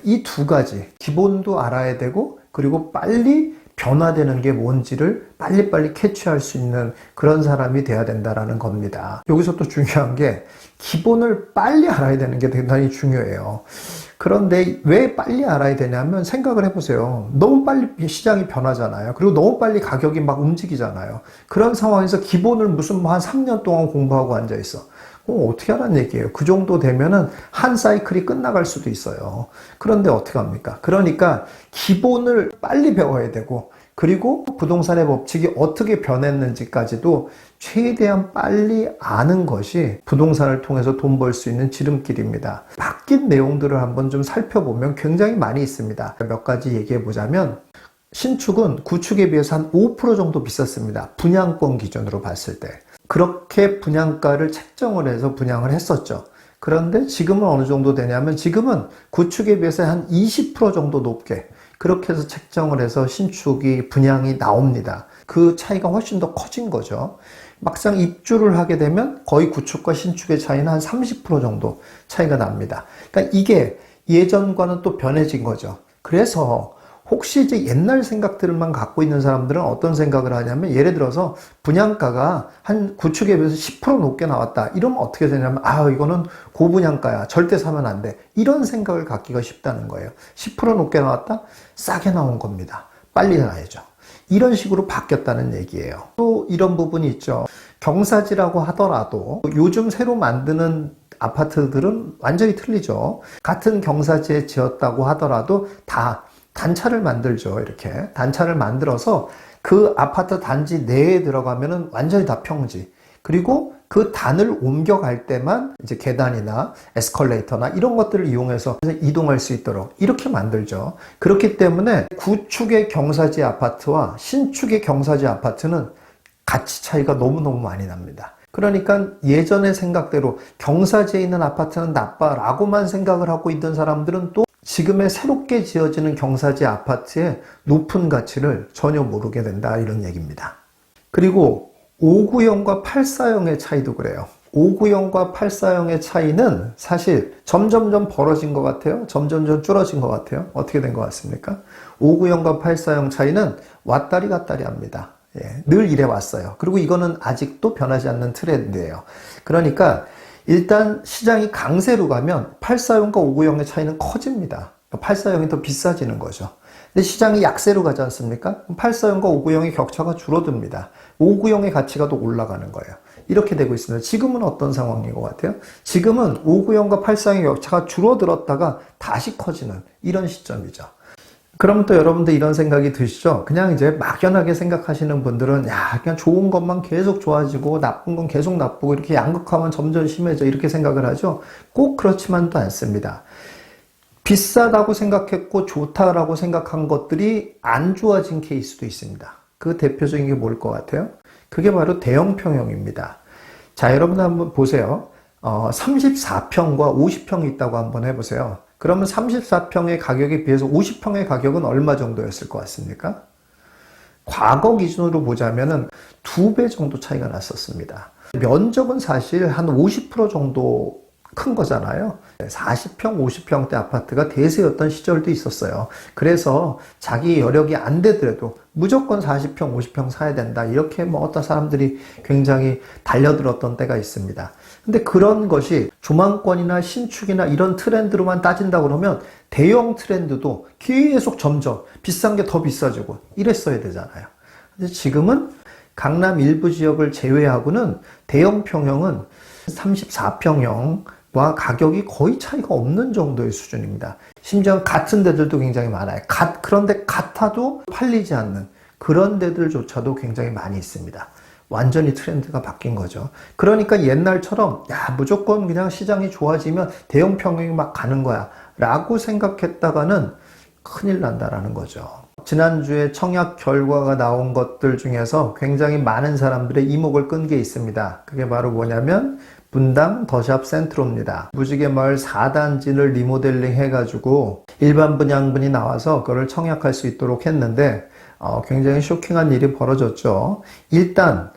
이 두 가지, 기본도 알아야 되고 그리고 빨리 변화되는 게 뭔지를 빨리빨리 캐치할 수 있는 그런 사람이 돼야 된다라는 겁니다. 여기서 또 중요한 게 기본을 빨리 알아야 되는 게 대단히 중요해요. 그런데 왜 빨리 알아야 되냐면 생각을 해보세요. 너무 빨리 시장이 변하잖아요. 그리고 너무 빨리 가격이 막 움직이잖아요. 그런 상황에서 기본을 무슨 한 3년 동안 공부하고 앉아있어. 어떻게 하라는 얘기예요. 그 정도 되면은 한 사이클이 끝나갈 수도 있어요. 그런데 어떻게 합니까? 그러니까 기본을 빨리 배워야 되고 그리고 부동산의 법칙이 어떻게 변했는지까지도 최대한 빨리 아는 것이 부동산을 통해서 돈 벌 수 있는 지름길입니다. 바뀐 내용들을 한번 좀 살펴보면 굉장히 많이 있습니다. 몇 가지 얘기해 보자면 신축은 구축에 비해서 한 5% 정도 비쌌습니다. 분양권 기준으로 봤을 때. 그렇게 분양가를 책정을 해서 분양을 했었죠. 그런데 지금은 어느 정도 되냐면 지금은 구축에 비해서 한 20% 정도 높게 그렇게 해서 책정을 해서 신축이 분양이 나옵니다. 그 차이가 훨씬 더 커진 거죠. 막상 입주를 하게 되면 거의 구축과 신축의 차이는 한 30% 정도 차이가 납니다. 그러니까 이게 예전과는 또 변해진 거죠. 그래서 혹시 이제 옛날 생각들만 갖고 있는 사람들은 어떤 생각을 하냐면 예를 들어서 분양가가 한 구축에 비해서 10% 높게 나왔다. 이러면 어떻게 되냐면 이거는 고분양가야. 절대 사면 안 돼. 이런 생각을 갖기가 쉽다는 거예요. 10% 높게 나왔다? 싸게 나온 겁니다. 빨리 나야죠. 이런 식으로 바뀌었다는 얘기예요. 또 이런 부분이 있죠. 경사지라고 하더라도 요즘 새로 만드는 아파트들은 완전히 틀리죠. 같은 경사지에 지었다고 하더라도 다 단차를 만들죠. 이렇게 단차를 만들어서 그 아파트 단지 내에 들어가면은 완전히 다 평지. 그리고 그 단을 옮겨갈 때만 이제 계단이나 에스컬레이터나 이런 것들을 이용해서 이동할 수 있도록 이렇게 만들죠. 그렇기 때문에 구축의 경사지 아파트와 신축의 경사지 아파트는 가치 차이가 너무너무 많이 납니다. 그러니까 예전의 생각대로 경사지에 있는 아파트는 나빠라고만 생각을 하고 있던 사람들은 또 지금의 새롭게 지어지는 경사지 아파트의 높은 가치를 전혀 모르게 된다 이런 얘기입니다. 그리고 5구형과 8사형의 차이도 그래요. 5구형과 8사형의 차이는 사실 점점점 벌어진 것 같아요. 점점점 줄어진 것 같아요. 어떻게 된 것 같습니까? 5구형과 8사형 차이는 왔다리 갔다리 합니다. 늘 이래 왔어요. 그리고 이거는 아직도 변하지 않는 트렌드예요. 그러니까 일단 시장이 강세로 가면 8사형과 5구형의 차이는 커집니다. 8사형이 더 비싸지는 거죠. 근데 시장이 약세로 가지 않습니까? 8사형과 5구형의 격차가 줄어듭니다. 5구형의 가치가 더 올라가는 거예요. 이렇게 되고 있습니다. 지금은 어떤 상황인 것 같아요? 지금은 5구형과 8사형의 격차가 줄어들었다가 다시 커지는 이런 시점이죠. 그럼 또 여러분들 이런 생각이 드시죠? 그냥 이제 막연하게 생각하시는 분들은 그냥 좋은 것만 계속 좋아지고 나쁜 건 계속 나쁘고 이렇게 양극화만 점점 심해져 이렇게 생각을 하죠? 꼭 그렇지만도 않습니다. 비싸다고 생각했고 좋다라고 생각한 것들이 안 좋아진 케이스도 있습니다. 그 대표적인 게 뭘 것 같아요? 그게 바로 대형 평형입니다. 자, 여러분 한번 보세요. 34평과 50평이 있다고 한번 해보세요. 그러면 34평의 가격에 비해서 50평의 가격은 얼마 정도였을 것 같습니까? 과거 기준으로 보자면은 2배 정도 차이가 났었습니다. 면적은 사실 한 50% 정도 큰 거잖아요. 40평, 50평대 아파트가 대세였던 시절도 있었어요. 그래서 자기 여력이 안 되더라도 무조건 40평, 50평 사야 된다. 이렇게 어떤 사람들이 굉장히 달려들었던 때가 있습니다. 근데 그런 것이 조망권이나 신축이나 이런 트렌드로만 따진다 그러면 대형 트렌드도 계속 점점 비싼 게 더 비싸지고 이랬어야 되잖아요. 근데 지금은 강남 일부 지역을 제외하고는 대형 평형은 34평형과 가격이 거의 차이가 없는 정도의 수준입니다. 심지어 같은 데들도 굉장히 많아요. 그런데 같아도 팔리지 않는 그런 데들조차도 굉장히 많이 있습니다. 완전히 트렌드가 바뀐 거죠. 그러니까 옛날처럼 무조건 그냥 시장이 좋아지면 대형 평형이 막 가는 거야 라고 생각했다가는 큰일 난다라는 거죠. 지난주에 청약 결과가 나온 것들 중에서 굉장히 많은 사람들의 이목을 끈 게 있습니다. 그게 바로 뭐냐면 분당 더샵 센트로입니다. 무지개 마을 4단지를 리모델링 해가지고 일반 분양분이 나와서 그걸 청약할 수 있도록 했는데 굉장히 쇼킹한 일이 벌어졌죠. 일단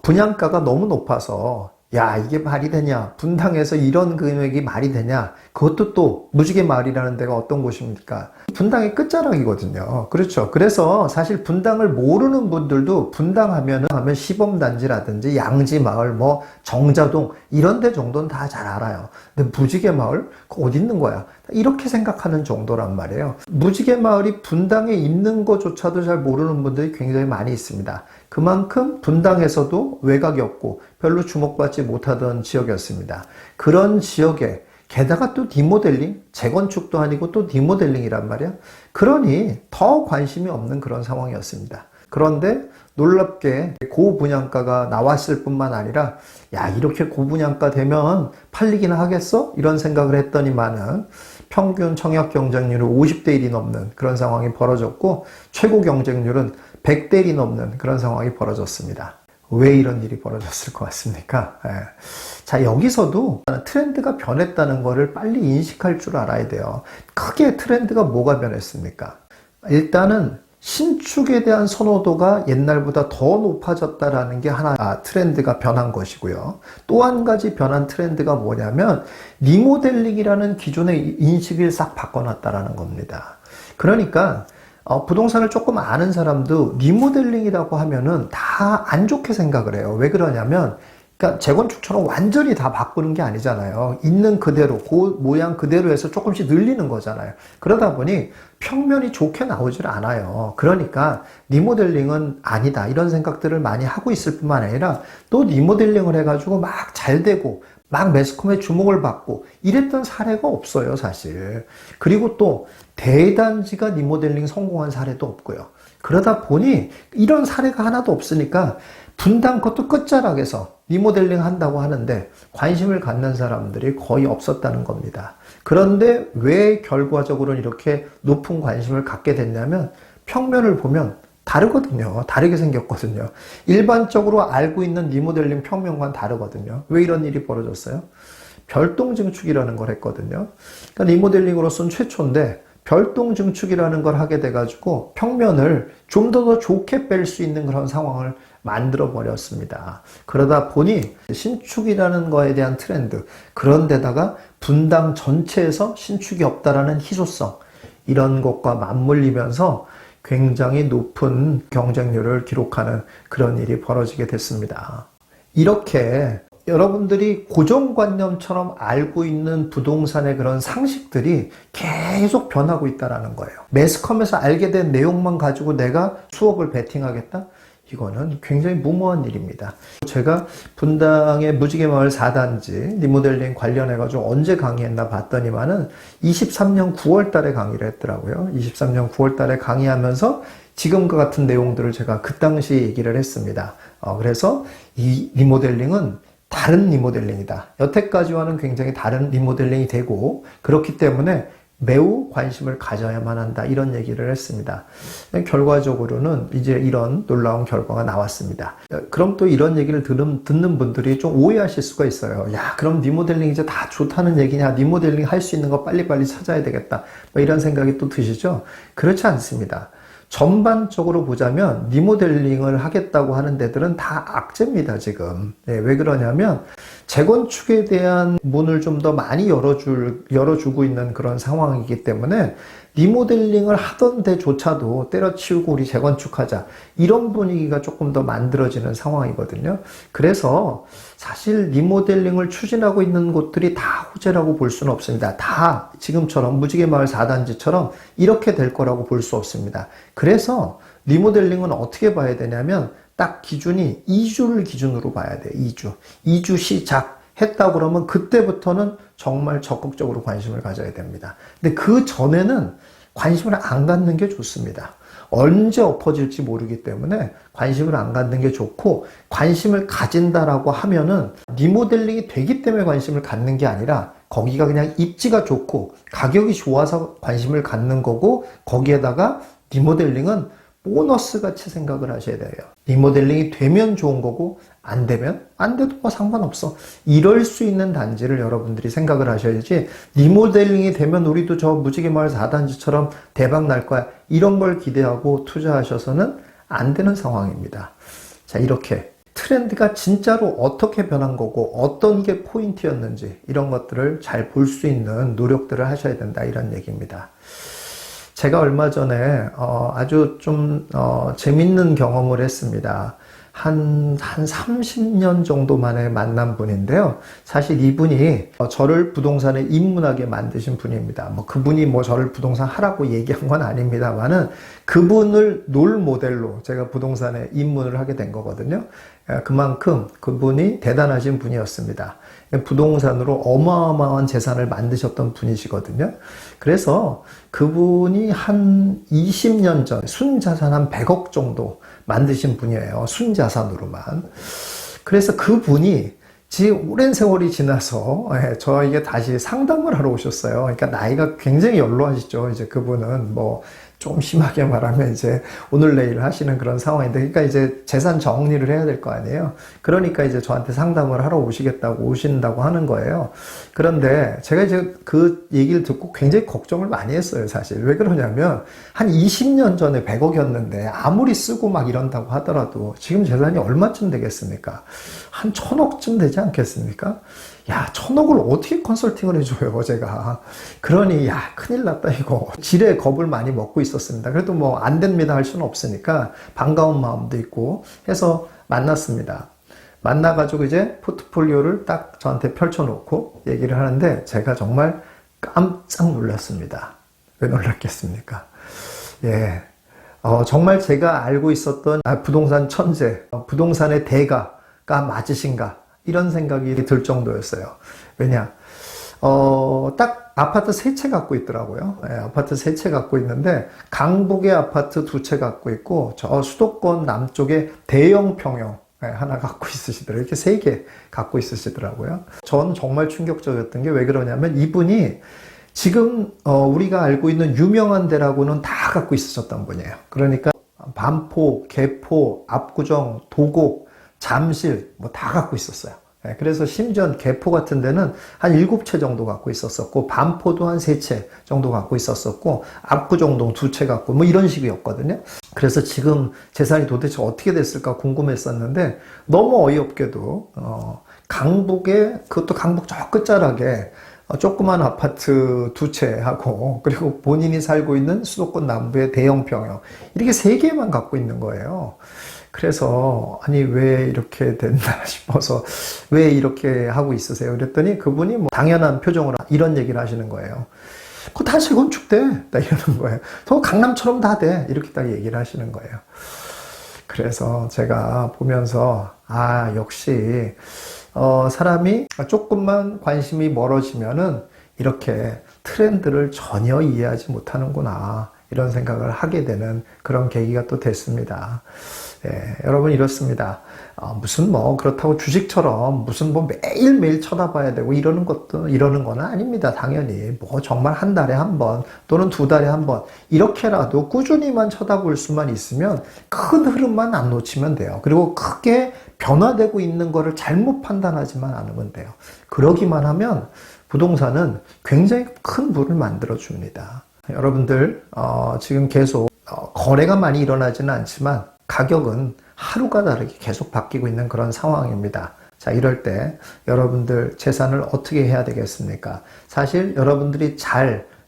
분양가가 너무 높아서 야, 이게 말이 되냐? 분당에서 이런 금액이 말이 되냐? 그것도 또 무지개 마을이라는 데가 어떤 곳입니까? 분당의 끝자락이거든요. 그렇죠. 그래서 사실 분당을 모르는 분들도 분당 하면 시범단지라든지 양지마을, 뭐 정자동 이런 데 정도는 다 잘 알아요. 근데 무지개 마을? 그거 어디 있는 거야? 이렇게 생각하는 정도란 말이에요. 무지개 마을이 분당에 있는 것조차도 잘 모르는 분들이 굉장히 많이 있습니다. 그만큼 분당에서도 외곽이 없고 별로 주목받지 못하던 지역이었습니다. 그런 지역에 게다가 또 리모델링, 재건축도 아니고 또 리모델링이란 말이야. 그러니 더 관심이 없는 그런 상황이었습니다. 그런데 놀랍게 고분양가가 나왔을 뿐만 아니라 야, 이렇게 고분양가 되면 팔리기는 하겠어? 이런 생각을 했더니만은 평균 청약 경쟁률은 50대 1이 넘는 그런 상황이 벌어졌고 최고 경쟁률은 100대 1이 넘는 그런 상황이 벌어졌습니다. 왜 이런 일이 벌어졌을 것 같습니까? 자, 여기서도 트렌드가 변했다는 것을 빨리 인식할 줄 알아야 돼요. 크게 트렌드가 뭐가 변했습니까? 일단은 신축에 대한 선호도가 옛날보다 더 높아졌다라는 게 하나 트렌드가 변한 것이고요. 또 한 가지 변한 트렌드가 뭐냐면 리모델링이라는 기존의 인식을 싹 바꿔놨다라는 겁니다. 그러니까 부동산을 조금 아는 사람도 리모델링이라고 하면은 다 안 좋게 생각을 해요. 왜 그러냐면 그러니까 재건축처럼 완전히 다 바꾸는 게 아니잖아요. 있는 그대로, 그 모양 그대로 해서 조금씩 늘리는 거잖아요. 그러다 보니 평면이 좋게 나오질 않아요. 그러니까 리모델링은 아니다. 이런 생각들을 많이 하고 있을 뿐만 아니라 또 리모델링을 해가지고 막 잘 되고 막 매스컴의 주목을 받고 이랬던 사례가 없어요, 사실. 그리고 또 대단지가 리모델링 성공한 사례도 없고요. 그러다 보니 이런 사례가 하나도 없으니까 분당 것도 끝자락에서 리모델링 한다고 하는데 관심을 갖는 사람들이 거의 없었다는 겁니다. 그런데 왜 결과적으로 이렇게 높은 관심을 갖게 됐냐면 평면을 보면 다르거든요. 다르게 생겼거든요. 일반적으로 알고 있는 리모델링 평면과는 다르거든요. 왜 이런 일이 벌어졌어요? 별동 증축이라는 걸 했거든요. 그러니까 리모델링으로서는 최초인데 별동 증축이라는 걸 하게 돼가지고 평면을 좀 더 좋게 뺄 수 있는 그런 상황을 만들어 버렸습니다. 그러다 보니 신축이라는 거에 대한 트렌드, 그런데다가 분당 전체에서 신축이 없다라는 희소성, 이런 것과 맞물리면서 굉장히 높은 경쟁률을 기록하는 그런 일이 벌어지게 됐습니다. 이렇게 여러분들이 고정관념처럼 알고 있는 부동산의 그런 상식들이 계속 변하고 있다는 거예요. 매스컴에서 알게 된 내용만 가지고 내가 수억을 베팅하겠다? 이거는 굉장히 무모한 일입니다. 제가 분당의 무지개마을 4단지 리모델링 관련해가지고 언제 강의했나 봤더니만은 23년 9월 달에 강의를 했더라고요. 23년 9월 달에 강의하면서 지금과 같은 내용들을 제가 그 당시 얘기를 했습니다. 그래서 이 리모델링은 다른 리모델링이다. 여태까지와는 굉장히 다른 리모델링이 되고 그렇기 때문에 매우 관심을 가져야만 한다. 이런 얘기를 했습니다. 결과적으로는 이제 이런 놀라운 결과가 나왔습니다. 그럼 또 이런 얘기를 듣는 분들이 좀 오해하실 수가 있어요. 야, 그럼 리모델링 이제 다 좋다는 얘기냐? 리모델링 할 수 있는 거 빨리빨리 찾아야 되겠다. 뭐 이런 생각이 또 드시죠? 그렇지 않습니다. 전반적으로 보자면 리모델링을 하겠다고 하는 데들은 다 악재입니다, 지금. 네, 왜 그러냐면 재건축에 대한 문을 좀 더 많이 열어주고 있는 그런 상황이기 때문에 리모델링을 하던 데조차도 때려치우고 우리 재건축하자, 이런 분위기가 조금 더 만들어지는 상황이거든요. 그래서 사실 리모델링을 추진하고 있는 곳들이 다 호재라고 볼 수는 없습니다. 다 지금처럼 무지개마을 4단지처럼 이렇게 될 거라고 볼 수 없습니다. 그래서 리모델링은 어떻게 봐야 되냐면 딱 기준이 2주를 기준으로 봐야 돼요. 2주 시작 했다고 그러면 그때부터는 정말 적극적으로 관심을 가져야 됩니다. 근데 그 전에는 관심을 안 갖는 게 좋습니다. 언제 엎어질지 모르기 때문에 관심을 안 갖는 게 좋고, 관심을 가진다라고 하면은 리모델링이 되기 때문에 관심을 갖는 게 아니라 거기가 그냥 입지가 좋고 가격이 좋아서 관심을 갖는 거고, 거기에다가 리모델링은 보너스 같이 생각을 하셔야 돼요. 리모델링이 되면 좋은 거고 안 되면 안 돼도 뭐 상관없어. 이럴 수 있는 단지를 여러분들이 생각을 하셔야지, 리모델링이 되면 우리도 저 무지개마을 4단지처럼 대박 날 거야, 이런 걸 기대하고 투자하셔서는 안 되는 상황입니다. 자, 이렇게 트렌드가 진짜로 어떻게 변한 거고 어떤 게 포인트였는지 이런 것들을 잘 볼 수 있는 노력들을 하셔야 된다 이런 얘기입니다. 제가 얼마 전에 아주 좀 재밌는 경험을 했습니다. 한 30년 정도 만에 만난 분인데요. 사실 이분이 저를 부동산에 입문하게 만드신 분입니다. 그분이 저를 부동산 하라고 얘기한 건 아닙니다만은 그분을 롤 모델로 제가 부동산에 입문을 하게 된 거거든요. 그만큼 그분이 대단하신 분이었습니다. 부동산으로 어마어마한 재산을 만드셨던 분이시거든요. 그래서 그분이 한 20년 전 순자산 한 100억 정도 만드신 분이에요. 순자산으로만. 그래서 그분이 지금 오랜 세월이 지나서 저에게 다시 상담을 하러 오셨어요. 그러니까 나이가 굉장히 연로하시죠. 이제 그분은 좀 심하게 말하면 이제 오늘 내일 하시는 그런 상황인데, 그러니까 이제 재산 정리를 해야 될 거 아니에요. 그러니까 이제 저한테 상담을 하러 오신다고 하는 거예요. 그런데 제가 이제 그 얘기를 듣고 굉장히 걱정을 많이 했어요, 사실. 왜 그러냐면 한 20년 전에 100억이었는데 아무리 쓰고 막 이런다고 하더라도 지금 재산이 얼마쯤 되겠습니까? 한 1000억쯤 되지 않겠습니까? 야, 1000억을 어떻게 컨설팅을 해줘요, 제가. 그러니, 야, 큰일 났다, 이거. 지레 겁을 많이 먹고 있었습니다. 그래도 안 됩니다 할 수는 없으니까 반가운 마음도 있고 해서 만났습니다. 만나가지고 이제 포트폴리오를 딱 저한테 펼쳐놓고 얘기를 하는데 제가 정말 깜짝 놀랐습니다. 왜 놀랐겠습니까? 예. 정말 제가 알고 있었던 부동산 천재, 부동산의 대가가 맞으신가? 이런 생각이 들 정도였어요. 왜냐? 딱 아파트 3채 갖고 있더라고요. 네, 아파트 3채 갖고 있는데 강북에 아파트 2채 갖고 있고 저 수도권 남쪽에 대형 평형 하나 갖고 있으시더라고요. 이렇게 3개 갖고 있으시더라고요. 전 정말 충격적이었던 게 왜 그러냐면 이분이 지금 우리가 알고 있는 유명한 데라고는 다 갖고 있으셨던 분이에요. 그러니까 반포, 개포, 압구정, 도곡, 잠실 다 갖고 있었어요. 그래서 심지어 개포 같은 데는 한 7채 정도 갖고 있었었고 반포도 한 3채 정도 갖고 있었었고 압구정동 2채 갖고 이런 식이었거든요. 그래서 지금 재산이 도대체 어떻게 됐을까 궁금했었는데 너무 어이없게도 강북에, 그것도 강북 저 끝자락에 조그만 아파트 2채 하고 그리고 본인이 살고 있는 수도권 남부의 대형 평형 이렇게 3개만 갖고 있는 거예요. 그래서 아니 왜 이렇게 됐나 싶어서 왜 이렇게 하고 있으세요? 그랬더니 그분이 당연한 표정으로 이런 얘기를 하시는 거예요. 그거 다 재건축돼. 딱 이러는 거예요. 더 강남처럼 다 돼. 이렇게 딱 얘기를 하시는 거예요. 그래서 제가 보면서 역시 사람이 조금만 관심이 멀어지면은 이렇게 트렌드를 전혀 이해하지 못하는구나 이런 생각을 하게 되는 그런 계기가 또 됐습니다. 여러분 이렇습니다. 무슨 그렇다고 주식처럼 무슨 매일매일 쳐다봐야 되고 이러는 거는 아닙니다. 당연히 정말 한 달에 한 번 또는 2달에 한 번 이렇게라도 꾸준히만 쳐다볼 수만 있으면 큰 흐름만 안 놓치면 돼요. 그리고 크게 변화되고 있는 거를 잘못 판단하지만 않으면 돼요. 그러기만 하면 부동산은 굉장히 큰 부를 만들어 줍니다. 여러분들 지금 계속 거래가 많이 일어나지는 않지만 가격은 하루가 다르게 계속 바뀌고 있는 그런 상황입니다. 자, 이럴 때 여러분들 재산을 어떻게 해야 되겠습니까? 사실 여러분들이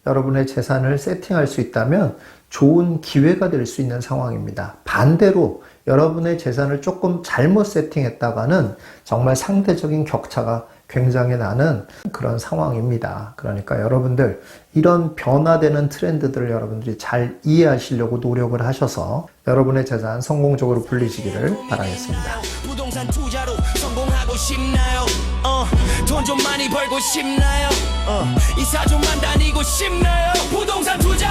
여러분의 재산을 세팅할 수 있다면 좋은 기회가 될 수 있는 상황입니다. 반대로 여러분의 재산을 조금 잘못 세팅했다가는 정말 상대적인 격차가 굉장히 나는 그런 상황입니다. 그러니까 여러분들 이런 변화되는 트렌드들을 여러분들이 잘 이해하시려고 노력을 하셔서 여러분의 재산 성공적으로 불리시기를 바라겠습니다. 부동산 투자로 성공하고 싶나요? 돈 좀 많이 벌고 싶나요? 이사 좀만 다니고 싶나요? 부동산 투자